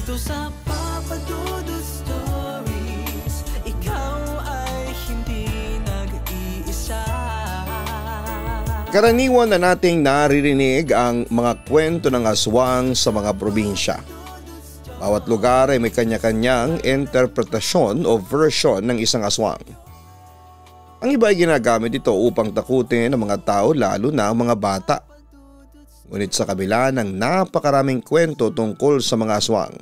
Dito sa Papa Dudut Stories, ikaw ay hindi nag-iisa. Karaniwan na nating naririnig ang mga kwento ng aswang sa mga probinsya. Bawat lugar ay may kanya-kanyang interpretasyon o version ng isang aswang. Ang iba ay ginagamit ito upang takutin ang mga tao, lalo na ang mga bata. Ngunit sa kabila ng napakaraming kwento tungkol sa mga aswang,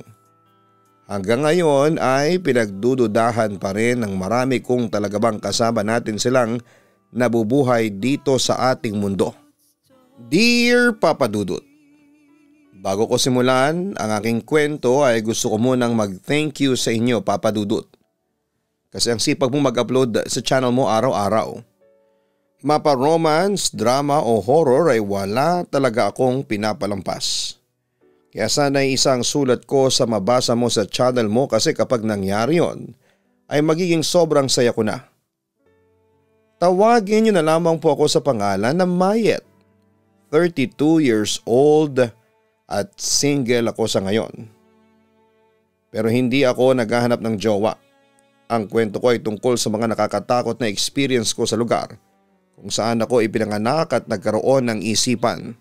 hanggang ngayon ay pinagdududahan pa rin ng marami kung talaga bang kasama natin silang nabubuhay dito sa ating mundo. Dear Papa Dudut, bago ko simulan ang aking kwento ay gusto ko munang mag-thank you sa inyo, Papa Dudut. Kasi ang sipag mo mag-upload sa channel mo araw-araw. Mapa romance, drama o horror ay wala talaga akong pinapalampas. Kaya sana isang sulat ko sa mabasa mo sa channel mo, kasi kapag nangyari yon ay magiging sobrang saya ko na. Tawagin niyo na lamang po ako sa pangalan na Mayet. 32 years old at single ako sa ngayon. Pero hindi ako naghahanap ng jowa. Ang kwento ko ay tungkol sa mga nakakatakot na experience ko sa lugar kung saan ako ipinanganak at nagkaroon ng isipan.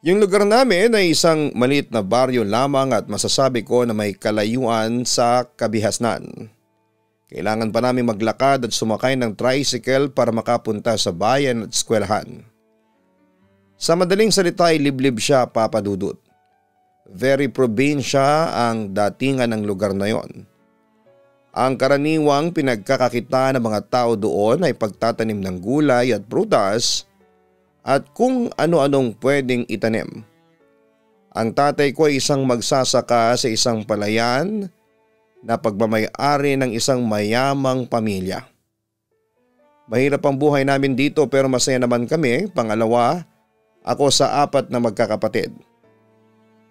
Yung lugar namin ay isang maliit na baryo lamang at masasabi ko na may kalayuan sa kabihasnan. Kailangan pa namin maglakad at sumakay ng tricycle para makapunta sa bayan at eskwelahan. Sa madaling salita ay liblib siya, Papa Dudut. Very probinsya ang datingan ng lugar na yon. Ang karaniwang pinagkakakita ng mga tao doon ay pagtatanim ng gulay at prutas at kung ano-anong pwedeng itanim. Ang tatay ko ay isang magsasaka sa isang palayan na pagmamay-ari ng isang mayamang pamilya. Mahirap ang buhay namin dito pero masaya naman kami. Pangalawa, ako sa 4 na magkakapatid.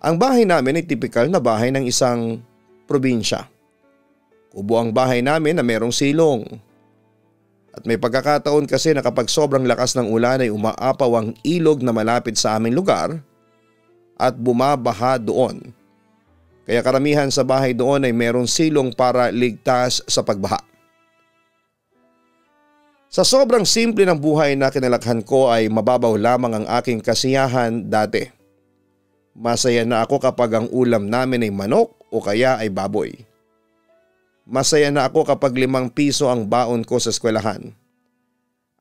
Ang bahay namin ay tipikal na bahay ng isang probinsya. Kubo ang bahay namin na merong silong. At may pagkakataon kasi na kapag sobrang lakas ng ulan ay umaapaw ang ilog na malapit sa aming lugar at bumabaha doon. Kaya karamihan sa bahay doon ay merong silong para ligtas sa pagbaha. Sa sobrang simple ng buhay na kinalakhan ko ay mababaw lamang ang aking kasiyahan dati. Masaya na ako kapag ang ulam namin ay manok o kaya ay baboy. Masaya na ako kapag 5 piso ang baon ko sa eskwelahan.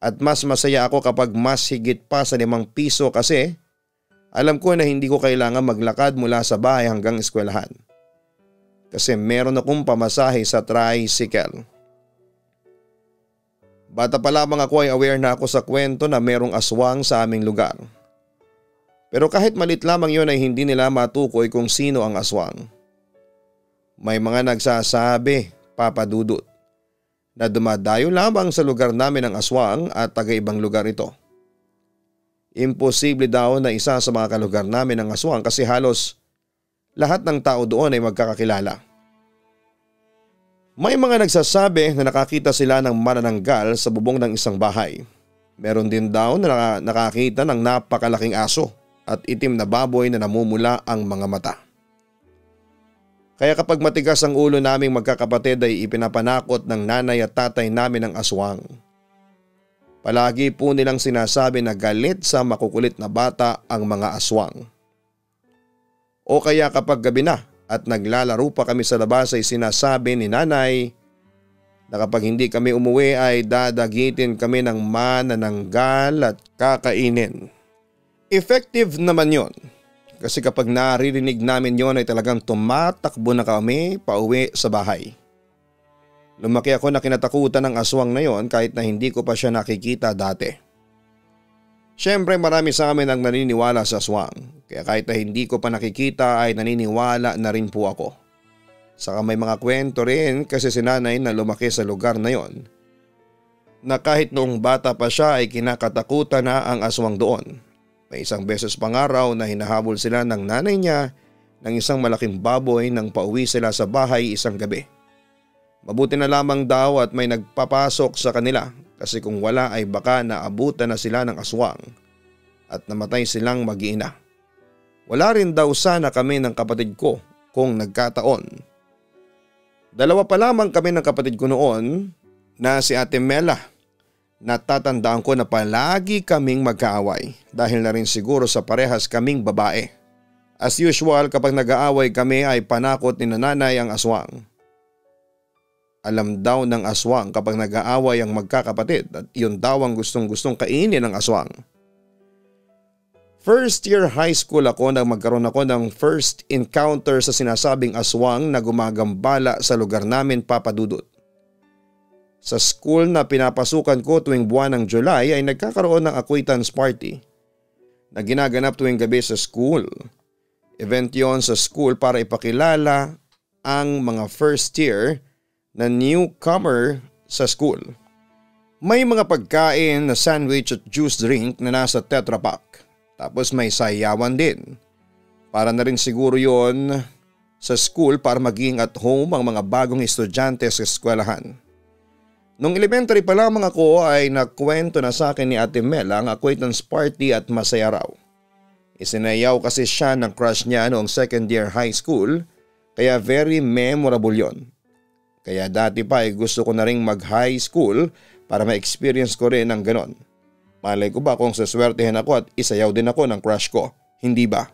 At mas masaya ako kapag mas higit pa sa 5 piso kasi alam ko na hindi ko kailangan maglakad mula sa bahay hanggang eskwelahan. Kasi meron akong pamasahe sa tricycle. Bata pa lamang ako ay aware na ako sa kwento na merong aswang sa aming lugar. Pero kahit malit lamang yon ay hindi nila matukoy kung sino ang aswang. May mga nagsasabi, Papa Dudut, na dumadayo lamang sa lugar namin ang aswang at taga-ibang lugar ito. Imposible daw na isa sa mga kalugar namin ang aswang kasi halos lahat ng tao doon ay magkakakilala. May mga nagsasabi na nakakita sila ng manananggal sa bubong ng isang bahay. Meron din daw na nakakita ng napakalaking aso at itim na baboy na namumula ang mga mata. Kaya kapag matigas ang ulo naming magkakapatid ay ipinapanakot ng nanay at tatay namin ang aswang. Palagi po nilang sinasabi na galit sa makukulit na bata ang mga aswang. O kaya kapag gabi na at naglalaro pa kami sa labas ay sinasabi ni nanay na kapag hindi kami umuwi ay dadagitin kami ng manananggal at kakainin. Effective naman yon. Kasi kapag naririnig namin yon ay talagang tumatakbo na kami pauwi sa bahay. Lumaki ako na kinatakutan ng aswang na yon kahit na hindi ko pa siya nakikita dati. Siyempre marami sa amin ang naniniwala sa aswang, kaya kahit na hindi ko pa nakikita ay naniniwala na rin po ako. Saka may mga kwento rin kasi si nanay na lumaki sa lugar na yon, na kahit noong bata pa siya ay kinakatakutan na ang aswang doon. May isang beses pang araw na hinahabol sila ng nanay niya ng isang malaking baboy nang pauwi sila sa bahay isang gabi. Mabuti na lamang daw at may nagpapasok sa kanila kasi kung wala ay baka naabutan na sila ng aswang at namatay silang mag-iina. Wala rin daw sana kami ng kapatid ko kung nagkataon. Dalawa pa lamang kami ng kapatid ko noon na si Ate Mela. Natatandaan ko na palagi kaming magkaaway dahil na rin siguro sa parehas kaming babae. As usual kapag nag-aaway kami ay panakot ni nanay ang aswang. Alam daw ng aswang kapag nag-aaway ang magkakapatid at yun daw ang gustong-gustong kainin ng aswang. First year high school ako nang magkaroon ako ng first encounter sa sinasabing aswang na gumagambala sa lugar namin, Papa Dudut. Sa school na pinapasukan ko tuwing buwan ng July ay nagkakaroon ng acquaintance party na ginaganap tuwing gabi sa school. Event yon sa school para ipakilala ang mga first year na newcomer sa school. May mga pagkain na sandwich at juice drink na nasa Tetra Pak. Tapos may sayawan din. Para na rin siguro yon sa school para maging at home ang mga bagong estudyante sa eskwelahan. Nung elementary pa lamang ako ay nakwento na sa akin ni Ate Mela ang acquaintance party at masaya raw. Isinayaw kasi siya ng crush niya noong second year high school kaya very memorable yon. Kaya dati pa ay gusto ko na rin mag high school para ma-experience ko rin ang ganon. Malay ko ba kung saswertehin ako at isayaw din ako ng crush ko, hindi ba?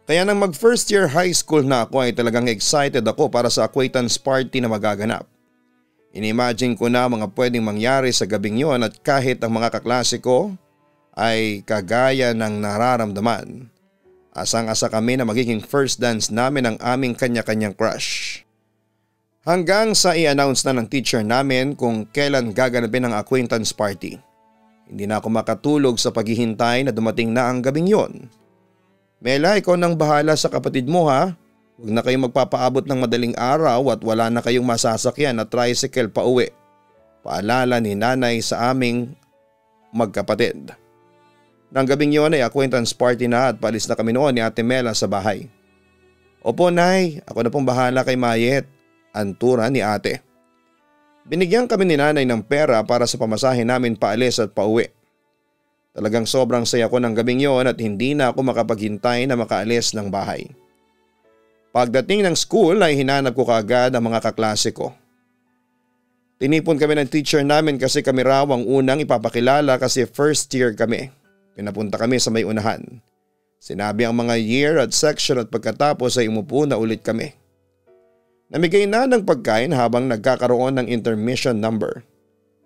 Kaya nang mag first year high school na ako ay talagang excited ako para sa acquaintance party na magaganap. Inimagine ko na mga pwedeng mangyari sa gabing yon at kahit ang mga kaklase ko ay kagaya ng nararamdaman. Asang-asa kami na magiging first dance namin ang aming kanya-kanyang crush. Hanggang sa i-announce na ng teacher namin kung kailan gaganapin ang acquaintance party. Hindi na ako makatulog sa paghihintay na dumating na ang gabing yon. Mela, ikaw nang bahala sa kapatid mo ha. Huwag na kayong magpapaabot ng madaling araw at wala na kayong masasakyan na tricycle pa uwi. Paalala ni nanay sa aming magkapatid. Nang gabing yon ay acquaintance party na at paalis na kami noon ni Ate Mela sa bahay. Opo nay, ako na pong bahala kay Mayet. Antura ni ate. Binigyan kami ni nanay ng pera para sa pamasahe namin paalis at pauwi. Talagang sobrang saya ko ng gabing yon at hindi na ako makapaghintay na makaalis ng bahay. Pagdating ng school ay hinanap ko kaagad ang mga kaklase ko. Tinipon kami ng teacher namin kasi kami raw ang unang ipapakilala kasi first year kami. Pinapunta kami sa may unahan. Sinabi ang mga year at section at pagkatapos ay umupo na ulit kami. Namigay na ng pagkain habang nagkakaroon ng intermission number.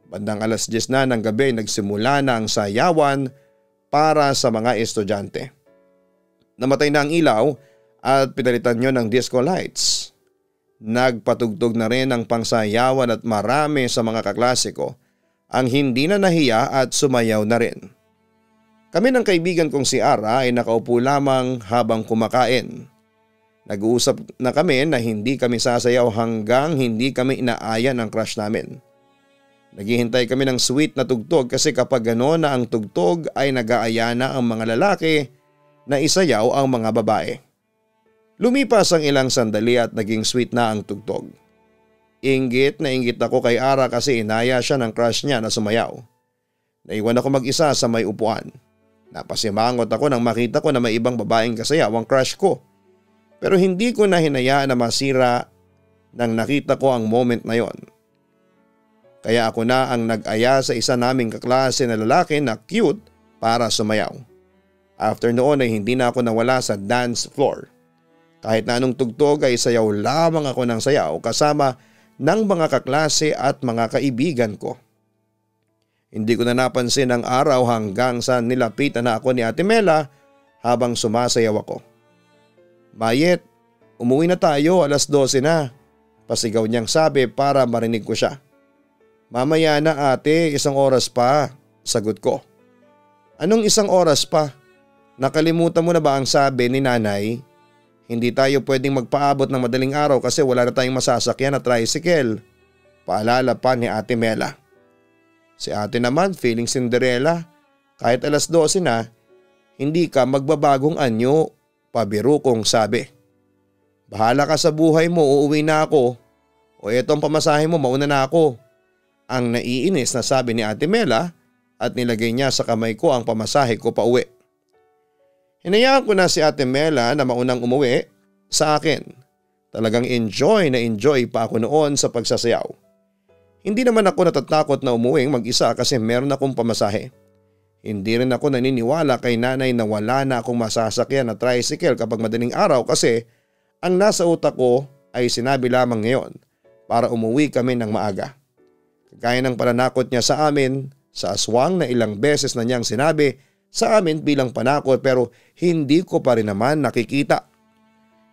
Bandang 10:00 na ng gabi nagsimula na ang sayawan para sa mga estudyante. Namatay na ang ilaw at pinalitan nyo ng disco lights. Nagpatugtog na rin ang pangsayawan at marami sa mga kaklase ko ang hindi na nahiya at sumayaw na rin. Kami ng kaibigan kong si Ara ay nakaupo lamang habang kumakain. Nag-uusap na kami na hindi kami sasayaw hanggang hindi kami inaaya ng crush namin. Naghihintay kami ng sweet na tugtog kasi kapag gano'n na ang tugtog ay nag-aaya na ang mga lalaki na isayaw ang mga babae. Lumipas ang ilang sandali at naging sweet na ang tugtog. Inggit na inggit ako kay Ara kasi inaya siya ng crush niya na sumayaw. Naiwan ako mag-isa sa may upuan. Napasimangot ako nang makita ko na may ibang babaeng kasayaw ang crush ko. Pero hindi ko na hinayaan na masira nang nakita ko ang moment na yon. Kaya ako na ang nag-aya sa isa naming kaklase na lalaki na cute para sumayaw. After noon ay hindi na ako nawala sa dance floor. Kahit na anong tugtog ay sayaw lamang ako ng sayaw kasama ng mga kaklase at mga kaibigan ko. Hindi ko na napansin ang araw hanggang sa nilapitan na ako ni Ate Mela habang sumasayaw ako. Mayet, umuwi na tayo, 12:00 na. Pasigaw niyang sabi para marinig ko siya. Mamaya na ate, 1 oras pa, sagot ko. Anong 1 oras pa? Nakalimutan mo na ba ang sabi ni nanay? Hindi tayo pwedeng magpaabot ng madaling araw kasi wala na tayong masasakyan na tricycle. Paalala pa ni Ate Mela. Si ate naman feeling Cinderella. Kahit 12:00 na, hindi ka magbabagong anyo. Pabiro kong sabi. Bahala ka sa buhay mo, uuwi na ako. O etong pamasahe mo, mauna na ako. Ang naiinis na sabi ni Ate Mela at nilagay niya sa kamay ko ang pamasahe ko pa uwi. Hinayaan ko na si Ate Mela na maunang umuwi. sa akin. Talagang enjoy na enjoy pa ako noon sa pagsasayaw. Hindi naman ako natatakot na umuwing mag-isa kasi meron akong pamasahe. Hindi rin ako naniniwala kay nanay na wala na akong masasakyan na tricycle kapag madaling araw kasi ang nasa utak ko ay sinabi lamang ngayon para umuwi kami ng maaga. Kagaya ng pananakot niya sa amin sa aswang na ilang beses na niyang sinabi sa amin bilang panakot pero hindi ko pa rin naman nakikita.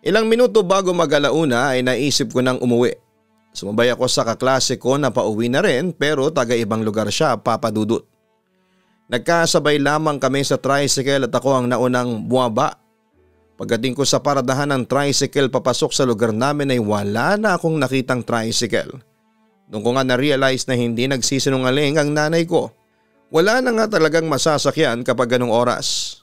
Ilang minuto bago mag-alauna ay naisip ko nang umuwi. Sumabay ako sa kaklase ko na pauwi na rin pero taga-ibang lugar siya, Papa Dudut. Nagkasabay lamang kami sa tricycle at ako ang naunang bumaba. Pagdating ko sa paradahan ng tricycle papasok sa lugar namin ay wala na akong nakitang tricycle. Doon ko nga na-realize na hindi nagsisinungaling ang nanay ko. Wala na nga talagang masasakyan kapag ganong oras.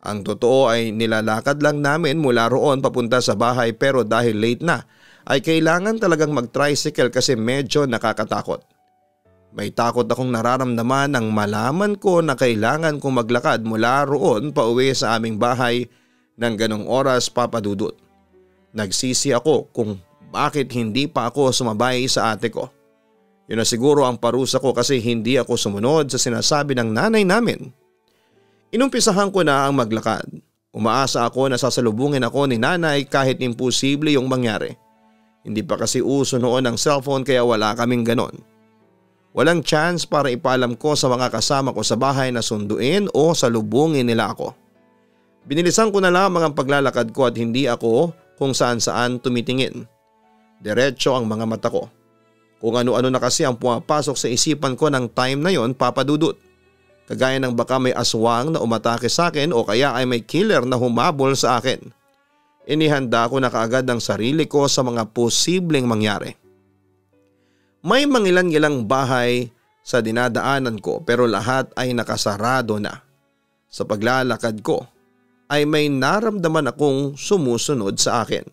Ang totoo ay nilalakad lang namin mula roon papunta sa bahay pero dahil late na ay kailangan talagang mag-tricycle kasi medyo nakakatakot. May takot akong nararamdaman nang malaman ko na kailangan kong maglakad mula roon pauwi sa aming bahay ng ganong oras, Papa Dudut. Nagsisi ako kung bakit hindi pa ako sumabay sa ate ko. Yun na siguro ang parusa ko kasi hindi ako sumunod sa sinasabi ng nanay namin. Inumpisahan ko na ang maglakad. Umaasa ako na sasalubungin ako ni nanay kahit imposible yung mangyari. Hindi pa kasi uso noon ang cellphone kaya wala kaming ganon. Walang chance para ipaalam ko sa mga kasama ko sa bahay na sunduin o salubungin nila ako. Binilisan ko na lamang ang paglalakad ko at hindi ako kung saan-saan tumitingin. Diretso ang mga mata ko. Kung ano-ano na kasi ang pumapasok sa isipan ko ng time na yon, Papa Dudut. Kagaya ng baka may aswang na umatake sa akin o kaya ay may killer na humabol sa akin. Inihanda ko na kaagad ang sarili ko sa mga posibleng mangyari. May mangilan-ilang bahay sa dinadaanan ko pero lahat ay nakasarado na. Sa paglalakad ko ay may naramdaman akong sumusunod sa akin.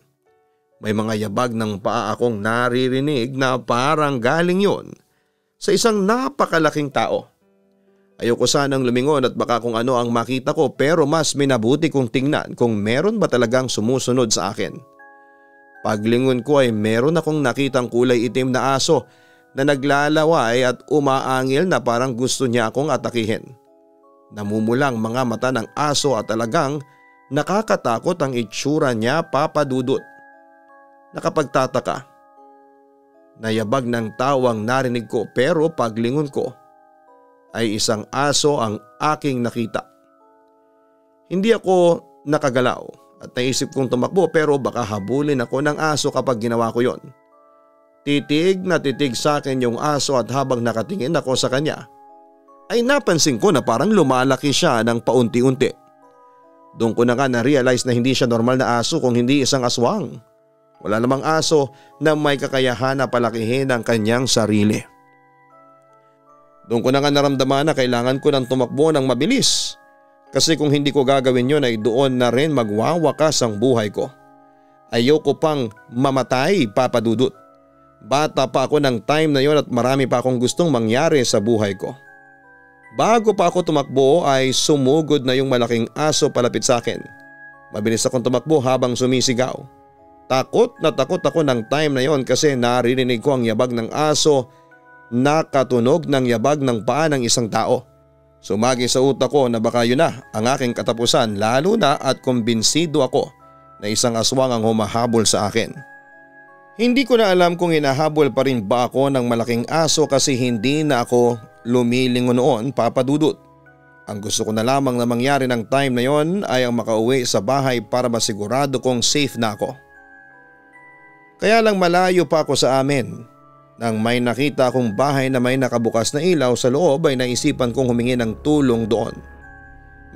May mga yabag ng paa akong naririnig na parang galing yon sa isang napakalaking tao. Ayoko sanang lumingon at baka kung ano ang makita ko pero mas minabuti kong tingnan kung meron ba talagang sumusunod sa akin. Paglingon ko ay meron akong nakitang kulay itim na aso na naglalaway at umaangil na parang gusto niya akong atakihin. Namumulang mga mata ng aso at talagang nakakatakot ang itsura niya, Papa Dudut. Nakapagtataka. Nayabag ng tawang narinig ko pero paglingon ko ay isang aso ang aking nakita. Hindi ako nakagalaw at naisip kong tumakbo pero baka habulin ako ng aso kapag ginawa ko yon. Titig na titig sa akin yung aso at habang nakatingin ako sa kanya ay napansin ko na parang lumalaki siya ng paunti-unti. Doon ko na nga na-realize na hindi siya normal na aso kung hindi isang aswang. Wala namang aso na may kakayahan na palakihin ang kanyang sarili. Doon ko na nga naramdaman na kailangan ko ng tumakbo ng mabilis. Kasi kung hindi ko gagawin yun ay doon na rin magwawakas ang buhay ko. Ayoko pang mamatay, Papa Dudut. Bata pa ako ng time na yon at marami pa akong gustong mangyari sa buhay ko. Bago pa ako tumakbo ay sumugod na yung malaking aso palapit sa akin. Mabilis akong tumakbo habang sumisigaw. Takot na takot ako ng time na yon kasi naririnig ko ang yabag ng aso na katunog ng yabag ng paa ng isang tao. Sumagi sa utak ko na baka yun na ang aking katapusan lalo na at kumbinsido ako na isang aswang ang humahabol sa akin. Hindi ko na alam kung hinahabol pa rin ba ako ng malaking aso kasi hindi na ako lumilingon noon, Papa Dudut. Ang gusto ko na lamang na mangyari ng time na yon ay ang makauwi sa bahay para masigurado kong safe na ako. Kaya lang malayo pa ako sa amin. Nang may nakita akong bahay na may nakabukas na ilaw sa loob ay naisipan kong humingi ng tulong doon.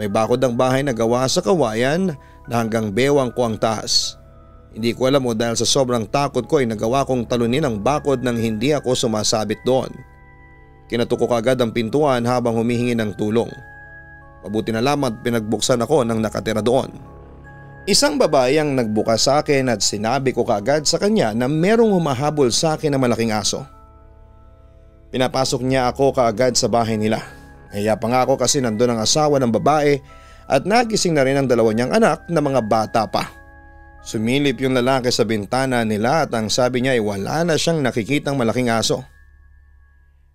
May bakod ang bahay na gawa sa kawayan na hanggang bewang ko ang taas. Hindi ko alam o dahil sa sobrang takot ko ay nagawa kong talunin ang bakod nang hindi ako sumasabit doon. Kinatok ko agad ang pintuan habang humihingi ng tulong. Mabuti na lamang pinagbuksan ako ng nakatira doon. Isang babae ang nagbukas sa akin at sinabi ko kaagad sa kanya na merong humahabol sa akin na malaking aso. Pinapasok niya ako kaagad sa bahay nila. Nahiya pa nga ako kasi nandun ang asawa ng babae at nagising na rin ang dalawa niyang anak na mga bata pa. Sumilip yung lalaki sa bintana nila at ang sabi niya ay wala na siyang nakikitang malaking aso.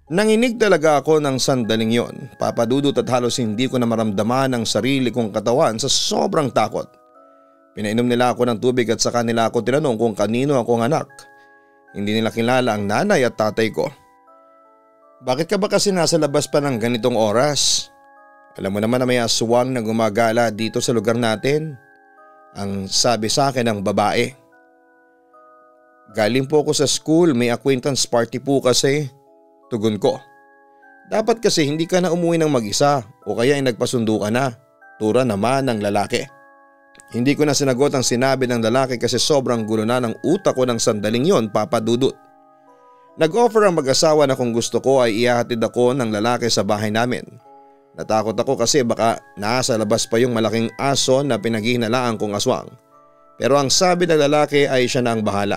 Nanginig talaga ako ng sandaling yon, Papa Dudut, at halos hindi ko na maramdaman ang sarili kong katawan sa sobrang takot. Pinainom nila ako ng tubig at saka nila ako tinanong kung kanino akong anak. Hindi nila kilala ang nanay at tatay ko. Bakit ka ba kasi nasa labas pa ng ganitong oras? Alam mo naman na may aswang na gumagala dito sa lugar natin. Ang sabi sa akin ng babae. Galing po ako sa school, may acquaintance party po kasi. Tugon ko. Dapat kasi hindi ka na umuwi ng mag-isa o kaya ay nagpasundo ka na. Tura naman ng lalaki. Hindi ko na sinagot ang sinabi ng lalaki kasi sobrang gulo na ng utak ko ng sandaling yon, Papa Dudut. Nag-offer ang mag-asawa na kung gusto ko ay ihahatid ako ng lalaki sa bahay namin. Natakot ako kasi baka nasa labas pa yung malaking aso na pinaghihinalaan kong aswang. Pero ang sabi ng lalaki ay siya na ang bahala.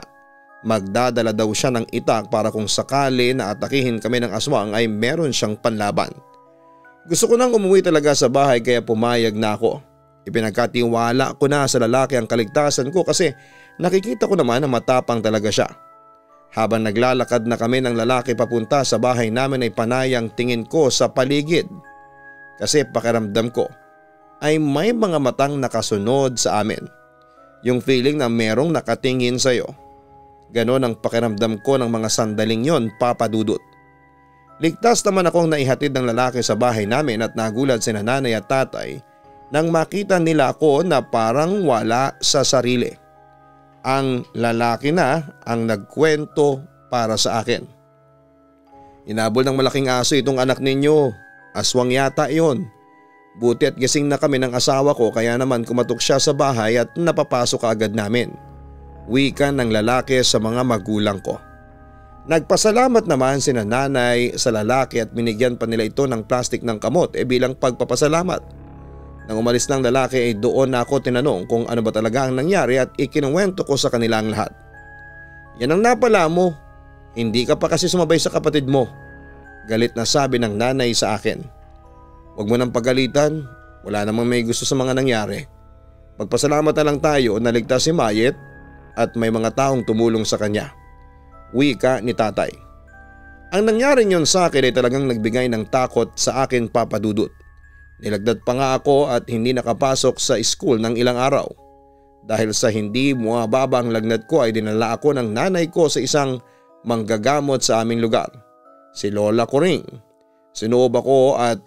Magdadala daw siya ng itak para kung sakali na atakihin kami ng aswang ay meron siyang panlaban. Gusto ko nang umuwi talaga sa bahay kaya pumayag na ako. Ipinagkatiwala ko na sa lalaki ang kaligtasan ko kasi nakikita ko naman na matapang talaga siya. Habang naglalakad na kami ng lalaki papunta sa bahay namin ay panayang tingin ko sa paligid. Kasi pakiramdam ko ay may mga matang nakasunod sa amin. Yung feeling na merong nakatingin sa'yo. Ganon ang pakiramdam ko ng mga sandaling yon, Papa Dudut. Ligtas naman akong naihatid ng lalaki sa bahay namin at nagulat sina nanay at tatay nang makita nila ako na parang wala sa sarili. Ang lalaki na ang nagkwento para sa akin. Inabol ng malaking aso itong anak ninyo. Aswang yata yon. Buti at gising na kami ng asawa ko kaya naman kumatok siya sa bahay at napapasok agad namin. Wika ng lalaki sa mga magulang ko. Nagpasalamat naman sina nanay sa lalaki at binigyan pa nila ito ng plastik ng kamot bilang pagpapasalamat. Nang umalis ng lalaki ay doon na ako tinanong kung ano ba talaga ang nangyari at ikinuwento ko sa kanila ang lahat. Yan ang napala mo. Hindi ka pa kasi sumabay sa kapatid mo. Galit na sabi ng nanay sa akin. Huwag mo nang pagalitan, wala namang may gusto sa mga nangyari. Magpasalamat na lang tayo na ligtas si Mayet at may mga taong tumulong sa kanya. Wika ni tatay. Ang nangyari niyon sa akin ay talagang nagbigay ng takot sa akin, Papa Dudut. Nilagdad pa nga ako at hindi nakapasok sa school ng ilang araw. Dahil sa hindi bumababa ang lagnat ko ay dinala ako ng nanay ko sa isang manggagamot sa aming lugar. Si Lola Kuring. Sinoob ako at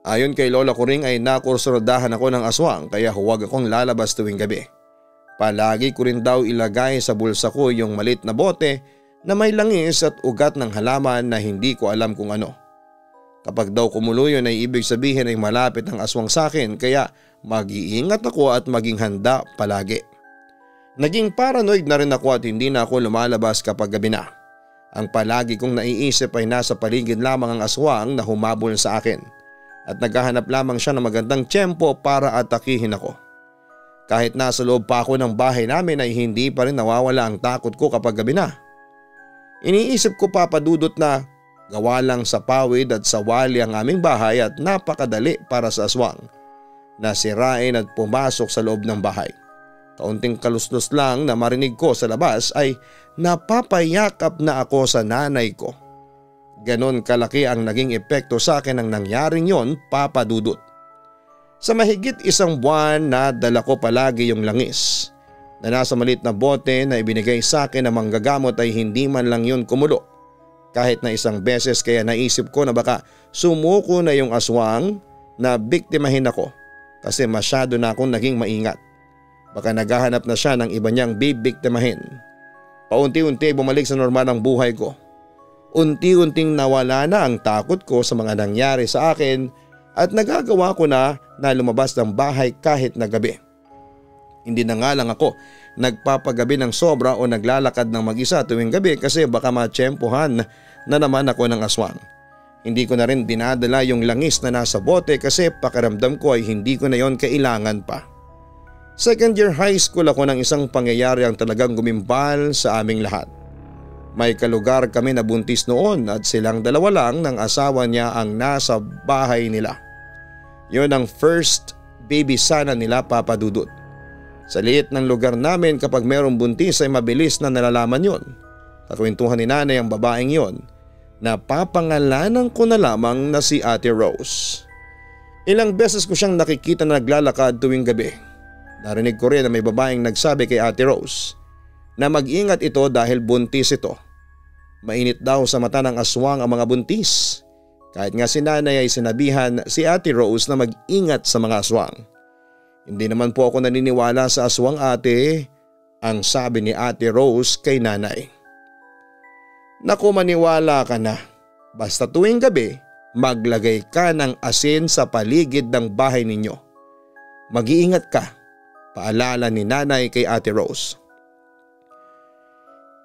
ayon kay Lola Kuring ay nakursuradahan ako ng aswang kaya huwag akong lalabas tuwing gabi. Palagi ko rin daw ilagay sa bulsa ko yung malit na bote na may langis at ugat ng halaman na hindi ko alam kung ano. Kapag daw kumulo yun ay ibig sabihin ay malapit ang aswang sa akin kaya mag-iingat ako at maging handa palagi. Naging paranoid na rin ako at hindi na ako lumalabas kapag gabi na. Ang palagi kong naiisip ay nasa paligid lamang ang aswang na humabol sa akin at naghahanap lamang siya ng magandang tiyempo para atakihin ako. Kahit nasa loob pa ako ng bahay namin ay hindi pa rin nawawala ang takot ko kapag gabi na. Iniisip ko, Papa Dudut, na gawa lang sa pawid at sawali ang aming bahay at napakadali para sa aswang na sirain at pumasok sa loob ng bahay. Kaunting kaluslos lang na marinig ko sa labas ay napapayakap na ako sa nanay ko. Ganon kalaki ang naging epekto sa akin ng nangyaring yon, Papa Dudut. Sa mahigit isang buwan na dala ko palagi yung langis na nasa maliit na bote na ibinigay sa akin na manggagamot ay hindi man lang yun kumulo. Kahit na isang beses kaya naisip ko na baka sumuko na yung aswang na biktimahin ako kasi masyado na akong naging maingat. Baka naghahanap na siya ng iba niyang bibiktimahin. Paunti-unti bumalik sa normal ang buhay ko. Unti-unting nawala na ang takot ko sa mga nangyari sa akin at nagagawa ko na lumabas ng bahay kahit na gabi. Hindi na nga lang ako nagpapagabi ng sobra o naglalakad ng mag-isa tuwing gabi kasi baka matsyempohan na naman ako ng aswang. Hindi ko na rin dinadala yung langis na nasa bote kasi pakiramdam ko ay hindi ko na yon kailangan pa. Second year high school ako ng isang pangyayari ang talagang gumimbal sa aming lahat. May kalugar kami na buntis noon at silang dalawa lang ng asawa niya ang nasa bahay nila. Yon ang first baby sana nila, Papa Dudut. Sa liit ng lugar namin kapag merong buntis ay mabilis na nalalaman yon. Kakwentuhan ni nanay ang babaeng yon na papangalanan ko na lamang na si Ate Rose. Ilang beses ko siyang nakikita na naglalakad tuwing gabi. Narinig ko rin na may babaeng nagsabi kay Ate Rose na mag-ingat ito dahil buntis ito. Mainit daw sa mata ng aswang ang mga buntis. Kahit nga si nanay ay sinabihan si Ate Rose na mag-ingat sa mga aswang. Hindi naman po ako naniniwala sa aswang ate, ang sabi ni Ate Rose kay nanay. Naku, maniwala ka na. Basta tuwing gabi, maglagay ka ng asin sa paligid ng bahay ninyo. Mag-iingat ka, paalala ni nanay kay Ate Rose.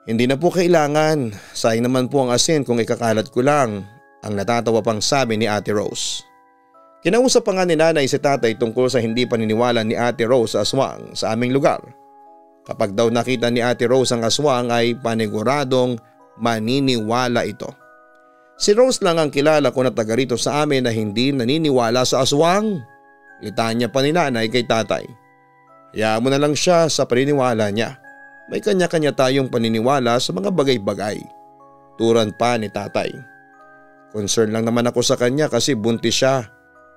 Hindi na po kailangan, sayang naman po ang asin kung ikakalat ko lang, ang natatawa pang sabi ni Ate Rose. Kinausap pa nga ni nanay si tatay tungkol sa hindi paniniwala ni Ate Rose sa aswang sa aming lugar. Kapag daw nakita ni Ate Rose ang aswang ay paniguradong maniniwala ito. Si Rose lang ang kilala ko na taga rito sa amin na hindi naniniwala sa aswang. Litanya pa ni nanay kay tatay. Hayaan mo na lang siya sa paniniwala niya. May kanya-kanya tayong paniniwala sa mga bagay-bagay. Turan pa ni tatay. Concern lang naman ako sa kanya kasi buntis siya,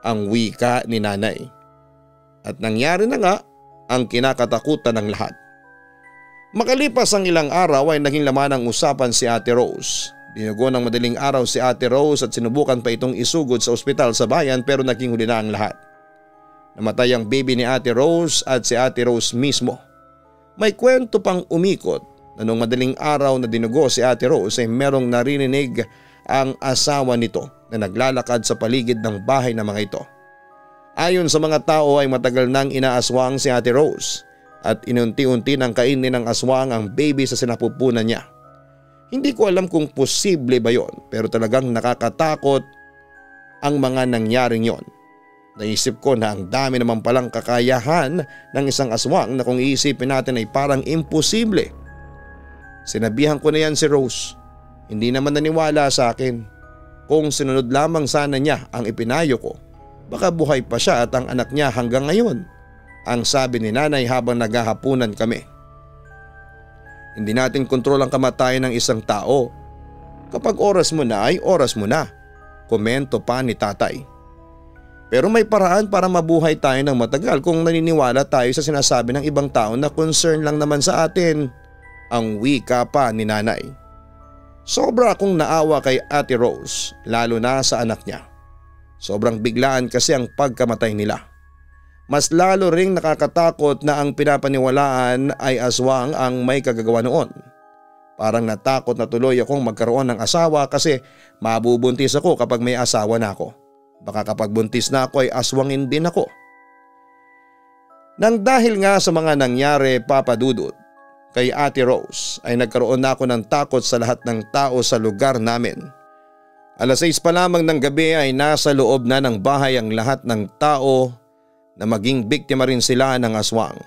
ang wika ni nanay. At nangyari na nga ang kinakatakutan ng lahat. Makalipas ang ilang araw ay naging laman ng usapan si Ate Rose. Dinugo ng madaling araw si Ate Rose at sinubukan pa itong isugod sa ospital sa bayan pero naging huli na ang lahat. Namatay ang baby ni Ate Rose at si Ate Rose mismo. May kwento pang umikot na nung madaling araw na dinugo si Ate Rose ay merong narinig ang asawa nito na naglalakad sa paligid ng bahay ng mga ito. Ayon sa mga tao ay matagal nang inaaswang si Ate Rose at inunti-unti nang kainin ng aswang ang baby sa sinapupunan niya. Hindi ko alam kung posible ba yon pero talagang nakakatakot ang mga nangyaring yon. Naisip ko na ang dami naman palang kakayahan ng isang aswang na kung iisipin natin ay parang imposible. Sinabihan ko na yan si Rose. Hindi naman naniwala sa akin. Kung sinunod lamang sana niya ang ipinayo ko, baka buhay pa siya at ang anak niya hanggang ngayon, ang sabi ni nanay habang naghahapunan kami. Hindi natin kontrol ang kamatayan ng isang tao. Kapag oras mo na ay oras mo na, komento pa ni tatay. Pero may paraan para mabuhay tayo ng matagal kung naniniwala tayo sa sinasabi ng ibang tao na concern lang naman sa atin, ang wika pa ni nanay. Sobra akong naawa kay Ate Rose, lalo na sa anak niya. Sobrang biglaan kasi ang pagkamatay nila. Mas lalo ring nakakatakot na ang pinapaniwalaan ay aswang ang may kagagawa noon. Parang natakot na tuloy akong magkaroon ng asawa kasi mabubuntis ako kapag may asawa na ako. Baka kapag buntis na ako ay aswangin din ako. Nang dahil nga sa mga nangyari, Papa Dudut, kay Ate Rose ay nagkaroon na ako ng takot sa lahat ng tao sa lugar namin. 6:00 pa lamang ng gabi ay nasa loob na ng bahay ang lahat ng tao na maging biktima rin sila ng aswang.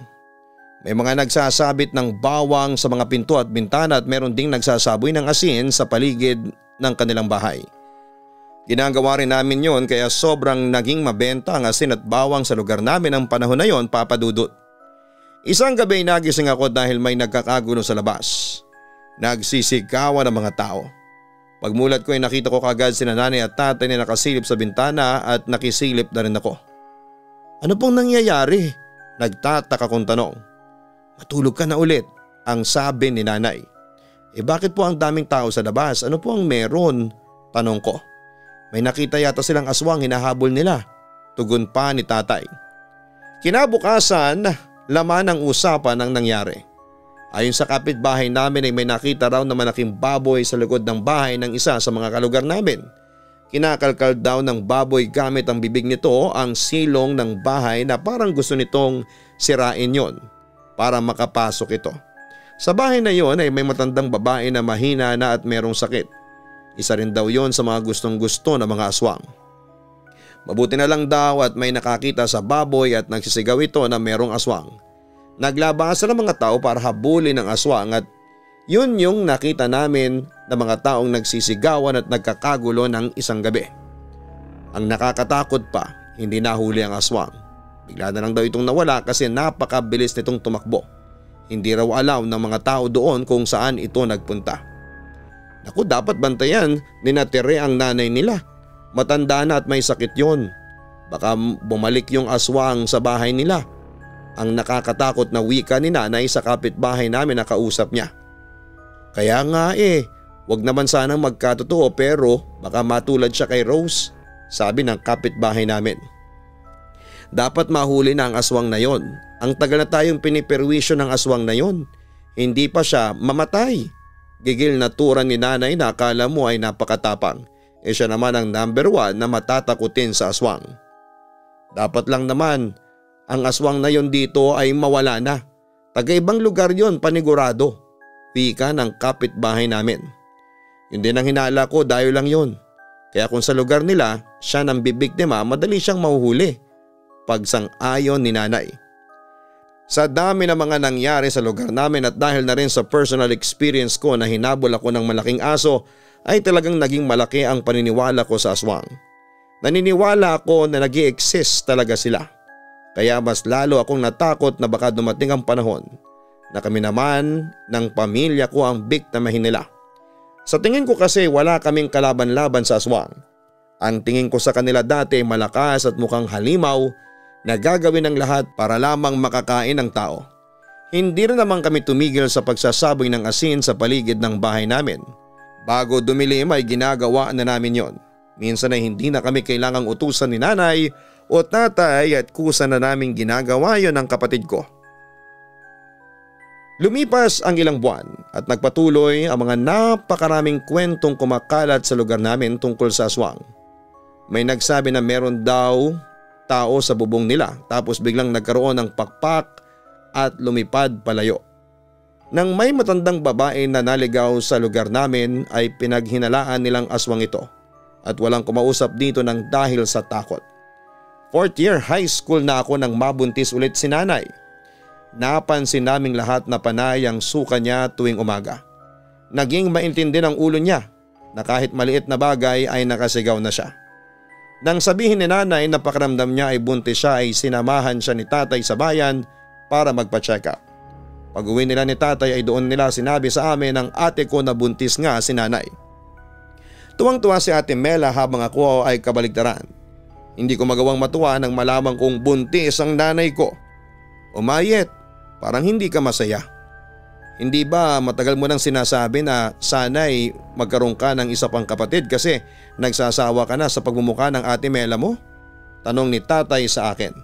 May mga nagsasabit ng bawang sa mga pinto at bintana at meron ding nagsasaboy ng asin sa paligid ng kanilang bahay. Ginagawa rin namin yon kaya sobrang naging mabenta ang asin at bawang sa lugar namin ang panahon na yon, Papa Dudut. Isang gabi nagising ako dahil may nagkakagulo sa labas. Nagsisigawan ang mga tao. Pagmulat ko ay nakita ko kagad sina nanay at tatay na nakasilip sa bintana at nakisilip na rin ako. Ano pong nangyayari? Nagtataka kong tanong. Matulog ka na ulit, ang sabi ni nanay. Bakit po ang daming tao sa labas? Ano po ang meron? Tanong ko. May nakita yata silang aswang hinahabol nila. Tugon pa ni tatay. Kinabukasan, laman ang usapan ang nangyari. Ayon sa kapitbahay namin ay may nakita raw na malaking baboy sa likod ng bahay ng isa sa mga kalugar namin. Kinakalkal daw ng baboy gamit ang bibig nito ang silong ng bahay na parang gusto nitong sirain yon para makapasok ito. Sa bahay na yon ay may matandang babae na mahina na at merong sakit. Isa rin daw yon sa mga gustong gusto ng mga aswang. Mabuti na lang daw at may nakakita sa baboy at nagsisigaw ito na merong aswang. Naglabasan ng mga tao para habulin ang aswang at yun yung nakita namin na mga taong nagsisigawan at nagkakagulo ng isang gabi. Ang nakakatakot pa, hindi nahuli ang aswang. Bigla na lang daw itong nawala kasi napakabilis nitong tumakbo. Hindi raw alam ng mga tao doon kung saan ito nagpunta. Naku, dapat bantayan ni na Tere ang nanay nila. Matanda na at may sakit yon. Baka bumalik yung aswang sa bahay nila. Ang nakakatakot na wika ni nanay sa kapitbahay namin na kausap niya. Kaya nga wag naman sanang magkatotoo pero baka matulad siya kay Rose, sabi ng kapitbahay namin. Dapat mahuli na ang aswang na yon. Ang tagal na tayong piniperwisyo ng aswang na yon. Hindi pa siya mamatay. Gigil na turan ni nanay na akala mo ay napakatapang. Siya naman ang number 1 na matatakutin sa aswang. Dapat lang naman ang aswang na yon dito ay mawala na. Taga-ibang lugar yon panigurado. Wika ng kapitbahay namin. Yun din ang hinala ko, dayo lang yon. Kaya kung sa lugar nila siya nang bibiktima, madali siyang mahuhuli. Pagsang-ayon ni nanay. Sa dami ng mga nangyari sa lugar namin at dahil na rin sa personal experience ko na hinabol ako ng malaking aso, ay talagang naging malaki ang paniniwala ko sa aswang. Naniniwala ako na nag-i-exist talaga sila. Kaya mas lalo akong natakot na baka dumating ang panahon na kami naman ng pamilya ko ang biktima nila. Sa tingin ko kasi wala kaming kalaban-laban sa aswang. Ang tingin ko sa kanila dati malakas at mukhang halimaw na gagawin ng lahat para lamang makakain ng tao. Hindi rin naman kami tumigil sa pagsasaboy ng asin sa paligid ng bahay namin. Bago dumilim ay ginagawa na namin yon. Minsan ay hindi na kami kailangang utusan ni nanay o tatay at kusa na naming ginagawa yon ng kapatid ko. Lumipas ang ilang buwan at nagpatuloy ang mga napakaraming kwentong kumakalat sa lugar namin tungkol sa aswang. May nagsabi na meron daw tao sa bubong nila tapos biglang nagkaroon ng pakpak at lumipad palayo. Nang may matandang babae na naligaw sa lugar namin ay pinaghinalaan nilang aswang ito at walang kumausap dito ng dahil sa takot. 4th year high school na ako nang mabuntis ulit si nanay. Napansin naming lahat na panay ang suka niya tuwing umaga. Naging maintindi ng ulo niya na kahit maliit na bagay ay nakasigaw na siya. Nang sabihin ni nanay na pakiramdam niya ay buntis siya ay sinamahan siya ni tatay sa bayan para magpa-check up. Pag-uwi nila ni tatay ay doon nila sinabi sa amin ng ate ko na buntis nga si nanay. Tuwang-tuwa si ate Mela habang ako ay kabaligtaran. Hindi ko magawang matuwa nang malaman kong buntis ang nanay ko. Umayet, parang hindi ka masaya. Hindi ba matagal mo nang sinasabi na sana'y magkaroon ka ng isa pang kapatid kasi nagsasawa ka na sa pagmumukha ng ate Mela mo? Tanong ni tatay sa akin.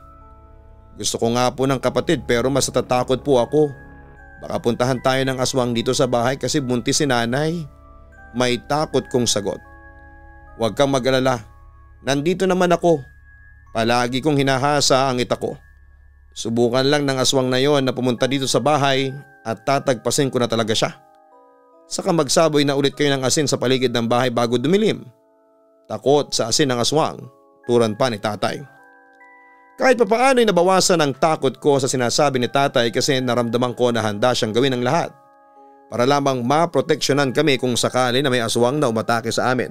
Gusto ko nga po ng kapatid pero mas natatakot po ako. Baka puntahan tayo ng aswang dito sa bahay kasi buntis si nanay. May takot kong sagot. Huwag kang mag-alala. Nandito naman ako. Palagi kong hinahasa ang ita ko. Subukan lang ng aswang na yon na pumunta dito sa bahay at tatagpasin ko na talaga siya. Saka magsaboy na ulit kayo ng asin sa paligid ng bahay bago dumilim. Takot sa asin ng aswang, turan pa ni tatay. Kahit papaano ay nabawasan ang takot ko sa sinasabi ni tatay kasi naramdaman ko na handa siyang gawin ang lahat para lamang maproteksyonan kami kung sakali na may aswang na umatake sa amin.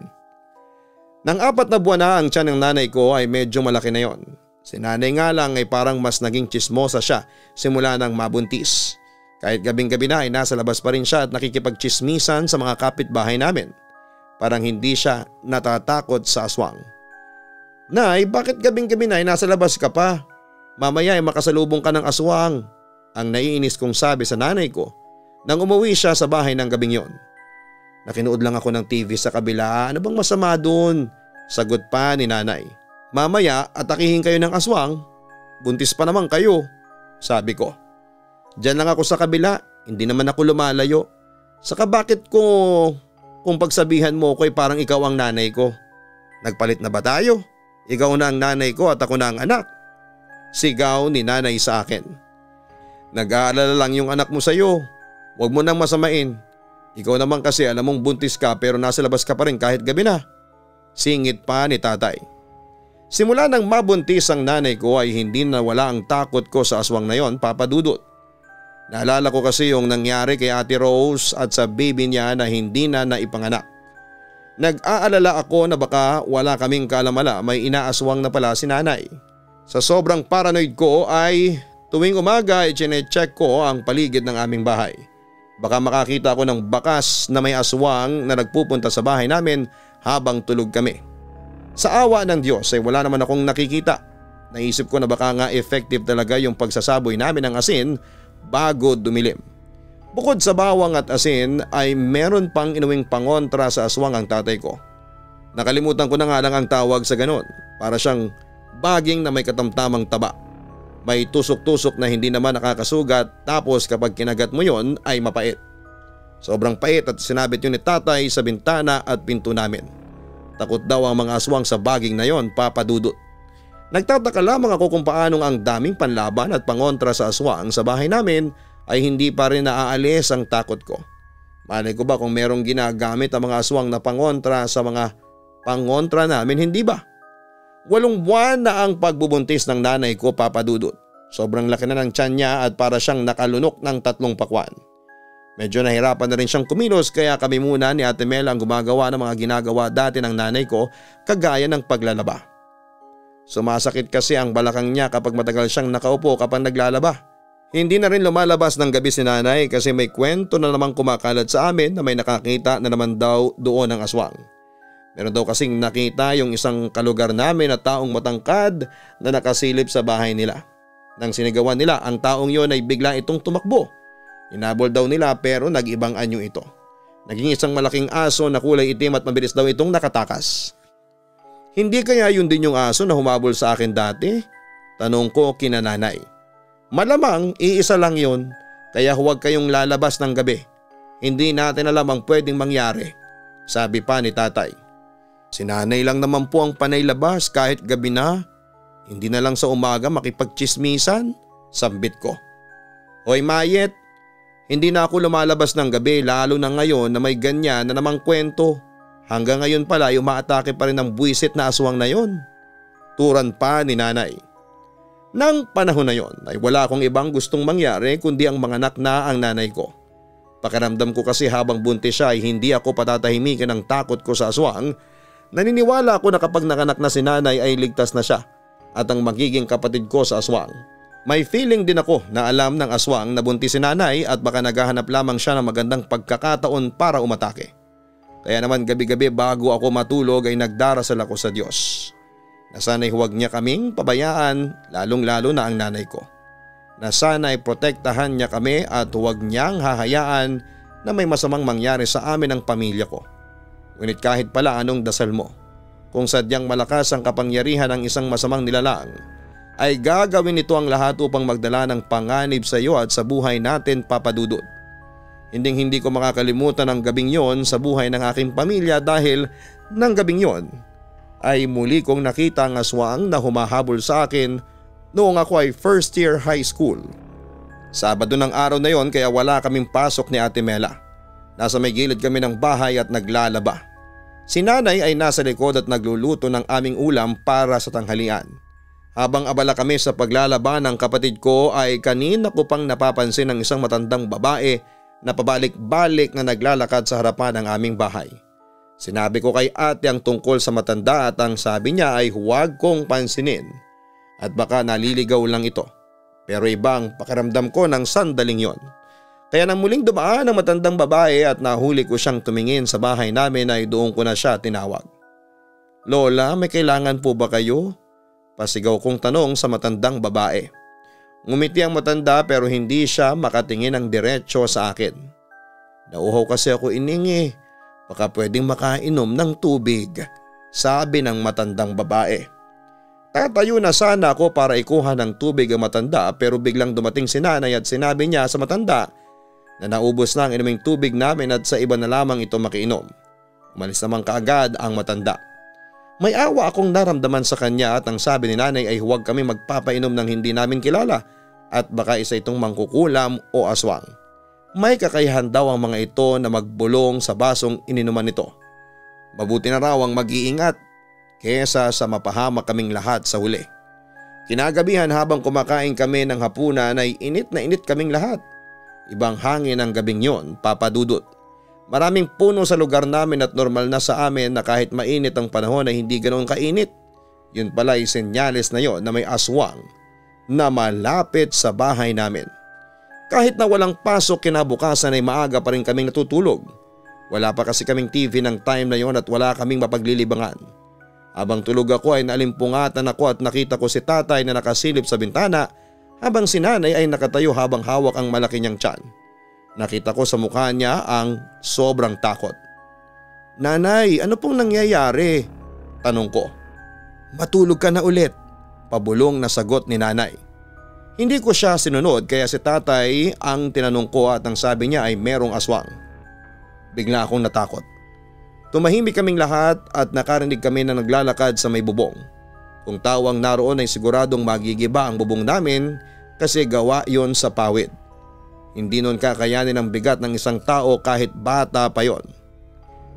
Nang 4 na buwan na ang tiyan ng nanay ko ay medyo malaki na yon. Si nanay nga lang ay parang mas naging tsismosa siya simula nang mabuntis. Kahit gabing-gabi na ay nasa labas pa rin siya at nakikipagtsismisan sa mga kapitbahay namin. Parang hindi siya natatakot sa aswang. Nay, bakit gabing-gabi na ay nasa labas ka pa? Mamaya ay makasalubong ka ng aswang. Ang naiinis kong sabi sa nanay ko nang umuwi siya sa bahay ng gabing yon. Nakinood lang ako ng TV sa kabila. Ano bang masama doon? Sagot pa ni nanay. Mamaya atakihin kayo ng aswang. Buntis pa naman kayo, sabi ko. Diyan lang ako sa kabila, hindi naman ako lumalayo. Saka bakit kung pagsabihan mo ko ay parang ikaw ang nanay ko? Nagpalit na ba tayo? Ikaw na ang nanay ko at ako na ang anak. Sigaw ni nanay sa akin. Nag-aalala lang yung anak mo sa'yo. Huwag mo nang masamain. Ikaw naman kasi alam mong buntis ka pero nasa labas ka pa rin kahit gabi na. Singit pa ni tatay. Simula nang mabuntis ang nanay ko ay hindi na wala ang takot ko sa aswang na yon, Papa Dudut. Naalala ko kasi yung nangyari kay Ate Rose at sa baby niya na hindi na naipanganak. Nag-aalala ako na baka wala kaming kalamala, may inaaswang na pala si nanay. Sa sobrang paranoid ko ay tuwing umaga ay chine-check ko ang paligid ng aming bahay. Baka makakita ako ng bakas na may aswang na nagpupunta sa bahay namin habang tulog kami. Sa awa ng Diyos ay wala naman akong nakikita. Naisip ko na baka nga effective talaga yung pagsasaboy namin ng asin bago dumilim. Bukod sa bawang at asin ay meron pang inuwing pangontra sa aswang ang tatay ko. Nakalimutan ko na nga lang ang tawag sa ganon, para siyang baging na may katamtamang taba. May tusok-tusok na hindi naman nakakasugat, tapos kapag kinagat mo yon ay mapait. Sobrang pait at sinabit yun ni tatay sa bintana at pinto namin. Takot daw ang mga aswang sa baging na yon, Papa Dudut. Nagtataka lamang ako kung paanong ang daming panlaban at pangontra sa aswang sa bahay namin ay hindi pa rin naaalis ang takot ko. Malay ko ba kung merong ginagamit ang mga aswang na pangontra sa mga pangontra namin, hindi ba? 8 buwan na ang pagbubuntis ng nanay ko, Papa Dudut. Sobrang laki na ng tiyan niya at para siyang nakalunok ng 3 pakwan. Medyo nahirapan na rin siyang kumilos kaya kami muna ni Ate Mel ang gumagawa ng mga ginagawa dati ng nanay ko, kagaya ng paglalaba. Sumasakit kasi ang balakang niya kapag matagal siyang nakaupo kapag naglalaba. Hindi na rin lumalabas ng gabi si nanay kasi may kwento na namang kumakalat sa amin na may nakakita na naman daw doon ng aswang. Meron daw kasing nakita yung isang kalugar namin na taong matangkad na nakasilip sa bahay nila. Nang sinigawan nila, ang taong yon ay bigla itong tumakbo. Inabol daw nila pero nag-ibang anyo ito. Naging isang malaking aso na kulay itim at mabilis daw itong nakatakas. Hindi kaya yun din yung aso na humabol sa akin dati? Tanong ko kina nanay. Malamang iisa lang yun, kaya huwag kayong lalabas ng gabi. Hindi natin alam ang pwedeng mangyari, sabi pa ni tatay. Si nanay lang naman po ang panay labas kahit gabi na. Hindi na lang sa umaga makipagchismisan, sambit ko. Hoy Mayet, hindi na ako lumalabas ng gabi lalo na ngayon na may ganyan na namang kwento. Hanggang ngayon pala ay umaatake pa rin ang buwisit na aswang na yon. Turan pa ni nanay. Nang panahon na yon ay wala akong ibang gustong mangyari kundi ang manganak na ang nanay ko. Pakiramdam ko kasi habang buntis siya ay hindi ako patatahimikin ng takot ko sa aswang. Naniniwala ako na kapag nanganak na si nanay ay ligtas na siya at ang magiging kapatid ko sa aswang. May feeling din ako na alam ng aswang na buntis si nanay at baka naghahanap lamang siya ng magandang pagkakataon para umatake. Kaya naman gabi-gabi bago ako matulog ay nagdarasal ako sa Diyos. Na sana'y huwag niya kaming pabayaan, lalong-lalo na ang nanay ko. Na sana'y protektahan niya kami at huwag niyang hahayaan na may masamang mangyari sa amin ang pamilya ko. Ngunit kahit pala anong dasal mo, kung sadyang malakas ang kapangyarihan ng isang masamang nilalang, ay gagawin nito ang lahat upang magdala ng panganib sa iyo at sa buhay natin, Papa Dudut. Hindi ko makakalimutan ang gabing yon sa buhay ng aking pamilya dahil ng gabing yon ay muli kong nakita ang aswang na humahabol sa akin noong ako ay first year high school. Sabado ng araw na yon kaya wala kaming pasok ni Ate Mela. Nasa may gilid kami ng bahay at naglalaba. Si nanay ay nasa likod at nagluluto ng aming ulam para sa tanghalian. Habang abala kami sa paglalaba ng kapatid ko ay kanina ko pang napapansin ang isang matandang babae na pabalik-balik na naglalakad sa harapan ng aming bahay. Sinabi ko kay ate ang tungkol sa matanda at ang sabi niya ay huwag kong pansinin at baka naliligaw lang ito. Pero ibang pakiramdam ko ng sandaling yon. Kaya nang muling dumaan ang matandang babae at nahuli ko siyang tumingin sa bahay namin ay doon ko na siya tinawag. Lola, may kailangan po ba kayo? Pasigaw kong tanong sa matandang babae. Ngumiti ang matanda pero hindi siya makatingin ng diretsyo sa akin. Nauhaw kasi ako ining baka pwedeng makainom ng tubig, sabi ng matandang babae. Tatayo na sana ako para ikuha ng tubig ang matanda pero biglang dumating si nanay at sinabi niya sa matanda na naubos na ang inuming tubig namin at sa iba na lamang ito makiinom. Umalis naman kaagad ang matanda. May awa akong naramdaman sa kanya at ang sabi ni nanay ay huwag kami magpapainom ng hindi namin kilala at baka isa itong mangkukulam o aswang. May kakayahan daw ang mga ito na magbulong sa basong ininuman nito. Mabuti na raw ang mag-iingat kesa sa mapahamak kaming lahat sa huli. Kinagabihan habang kumakain kami ng hapunan ay init na init kaming lahat. Ibang hangin ang gabing yon, Papa Dudut. Maraming puno sa lugar namin at normal na sa amin na kahit mainit ang panahon ay hindi ganoon kainit. Yun pala ay senyales na yon na may aswang na malapit sa bahay namin. Kahit na walang pasok kinabukasan ay maaga pa rin kaming natutulog. Wala pa kasi kaming TV ng time na yon at wala kaming mapaglilibangan. Habang tulog ako ay nalimpungatan ako at nakita ko si tatay na nakasilip sa bintana habang si nanay ay nakatayo habang hawak ang malaki niyang tiyan. Nakita ko sa mukha niya ang sobrang takot. "Nanay, ano pong nangyayari?" tanong ko. "Matulog ka na ulit," pabulong na sagot ni nanay. Hindi ko siya sinunod kaya si tatay ang tinanong ko at ang sabi niya ay merong aswang. Bigla akong natakot. Tumahimik kaming lahat at nakarinig kami na naglalakad sa may bubong. Kung tawang naroon ay siguradong magigiba ang bubong namin kasi gawa yon sa pawid. Hindi nun kakayanin ang bigat ng isang tao kahit bata pa yon.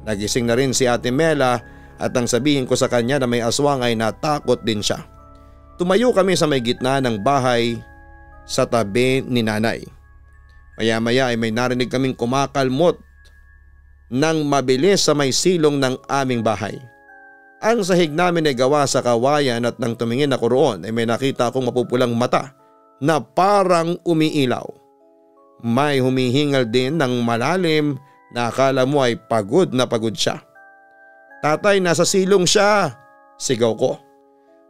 Nagising na rin si Ate Mela at ang sabihin ko sa kanya na may aswang ay natakot din siya. Tumayo kami sa may gitna ng bahay sa tabi ni nanay. Maya-maya ay may narinig kaming kumakalmot nang mabilis sa may silong ng aming bahay. Ang sahig namin ay gawa sa kawayan at nang tumingin ako roon ay may nakita akong mapupulang mata na parang umiilaw. May humihingal din ng malalim na akala mo ay pagod na pagod siya. "Tatay, nasa silong siya!" sigaw ko.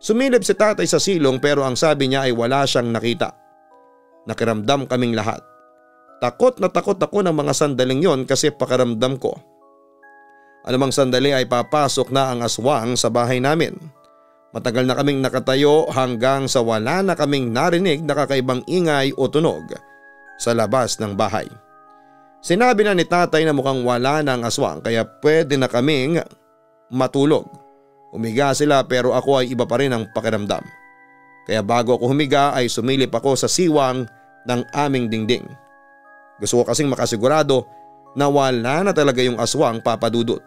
Sumilip si tatay sa silong pero ang sabi niya ay wala siyang nakita. Nakiramdam kaming lahat. Takot na takot ako ng mga sandaling yon kasi pakiramdam ko anumang sandali ay papasok na ang aswang sa bahay namin. Matagal na kaming nakatayo hanggang sa wala na kaming narinig na kakaibang ingay o tunog sa labas ng bahay. Sinabi na ni tatay na mukhang wala na ang aswang kaya pwede na kaming matulog. Humiga sila pero ako ay iba pa rin ang pakiramdam. Kaya bago ako humiga ay sumilip ako sa siwang ng aming dingding. Gusto ko kasing makasigurado na wala na talaga yung aswang, Papa Dudut.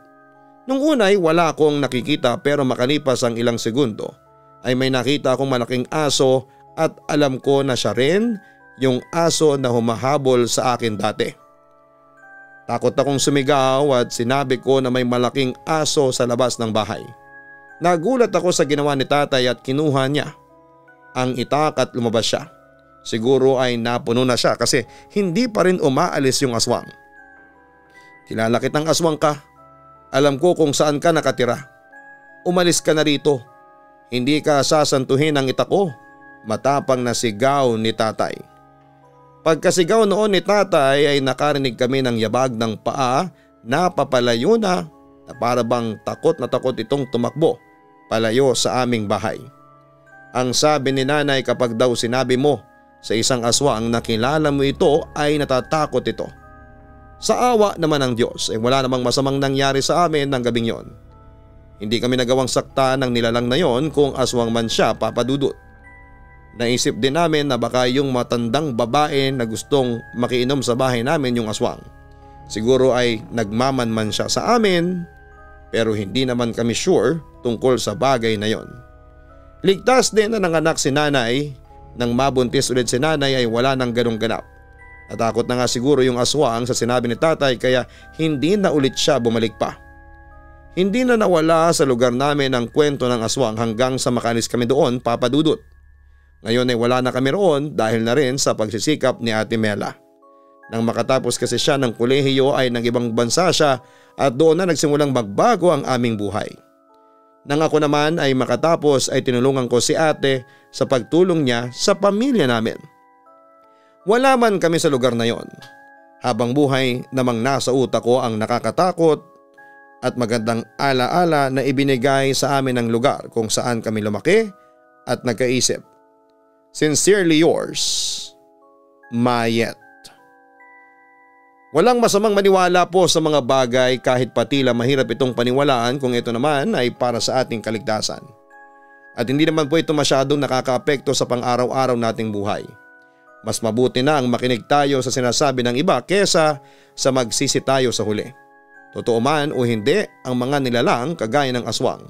Nung una ay wala akong nakikita pero makalipas ang ilang segundo ay may nakita akong malaking aso at alam ko na siya rin yung aso na humahabol sa akin dati. Takot akong sumigaw at sinabi ko na may malaking aso sa labas ng bahay. Nagulat ako sa ginawa ni tatay at kinuha niya ang itak at lumabas siya. Siguro ay napuno na siya kasi hindi pa rin umaalis yung aswang. "Kilala kitang aswang ka. Alam ko kung saan ka nakatira. Umalis ka na rito. Hindi ka sasantuhin ng itak ko." Matapang na sigaw ni tatay. Pagkasigaw noon ni tatay ay nakarinig kami ng yabag ng paa na papalayo na para bang takot na takot itong tumakbo palayo sa aming bahay. Ang sabi ni nanay kapag daw sinabi mo sa isang aswang na kilala mo ito ay natatakot ito. Sa awa naman ng Diyos ay wala namang masamang nangyari sa amin ng gabing yon. Hindi kami nagawang sakta ng nilalang na yon kung aswang man siya, Papa Dudut. Naisip din namin na baka yung matandang babae na gustong makiinom sa bahay namin yung aswang. Siguro ay nagmamanman siya sa amin pero hindi naman kami sure tungkol sa bagay na yon. Ligtas din na nanganak si nanay. Nang mabuntis ulit si nanay ay wala nang ganong ganap. Natakot na nga siguro yung aswang sa sinabi ni tatay kaya hindi na ulit siya bumalik pa. Hindi na nawala sa lugar namin ang kwento ng aswang hanggang sa makalis kami doon, Papa Dudut. Ngayon ay wala na kami roon dahil na rin sa pagsisikap ni Ate Mela. Nang makatapos kasi siya ng kolehiyo ay nang ibang bansa siya at doon na nagsimulang magbago ang aming buhay. Nang ako naman ay makatapos ay tinulungan ko si ate sa pagtulong niya sa pamilya namin. Wala man kami sa lugar na yon. Habang buhay namang nasa utak ko ang nakakatakot at magandang alaala na ibinigay sa amin ng lugar kung saan kami lumaki at nagkaisip. Sincerely yours, Mayet. Walang masamang maniwala po sa mga bagay kahit patila mahirap itong paniwalaan kung ito naman ay para sa ating kaligtasan. At hindi naman po ito masyadong nakakaapekto sa pang-araw-araw nating buhay. Mas mabuti na ang makinig tayo sa sinasabi ng iba kesa sa magsisi tayo sa huli. Totoo man o hindi ang mga nilalang kagaya ng aswang.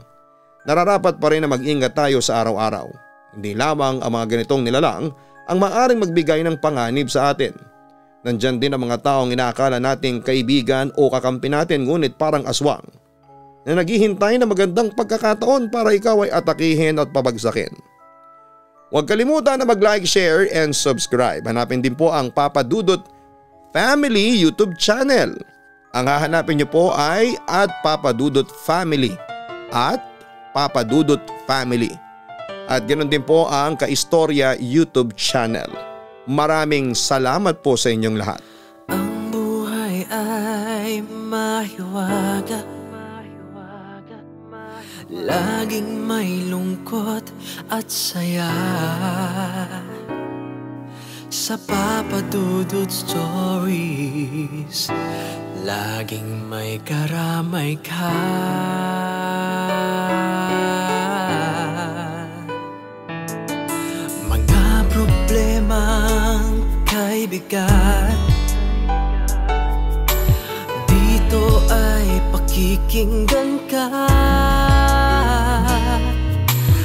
Nararapat pa rin na mag-ingat tayo sa araw-araw. Hindi lamang ang mga ganitong nilalang ang maaaring magbigay ng panganib sa atin. Nandyan din ang mga taong inaakala nating kaibigan o kakampi natin ngunit parang aswang. na naghihintay na magandang pagkakataon para ikaw ay atakihin at pabagsakin. Huwag kalimutan na mag-like, share and subscribe. Hanapin din po ang Papa Dudut Family YouTube channel. Ang hahanapin niyo po ay @papadudutfamily @papadudutfamily. At ganoon din po ang Kaistorya YouTube channel. Maraming salamat po sa inyong lahat. Ang buhay ay mahiwaga, laging may lungkot at saya. Sa Papa Dudut Stories, laging may karamay ka. Mga problemang kay bigat, dito ay pakikinggan ka.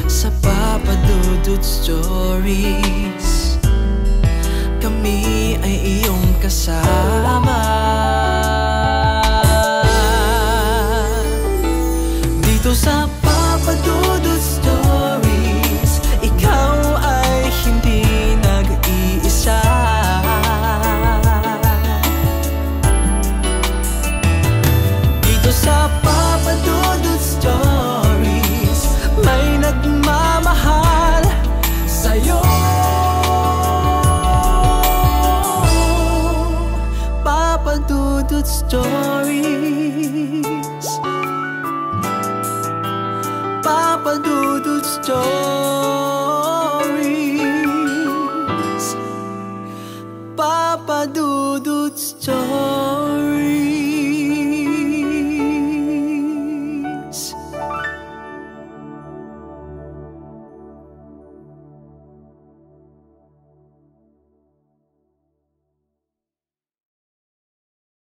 Sa Papa Dudut Stories, kami ay iyong kasama. Dito sa Papa Dudut Stories, ikaw ay hindi nag-iisa. Dito sa Papa Dudut Stories, may nagmamahal sa'yo. Papa Dudut Stories, Papa Dudut Stories.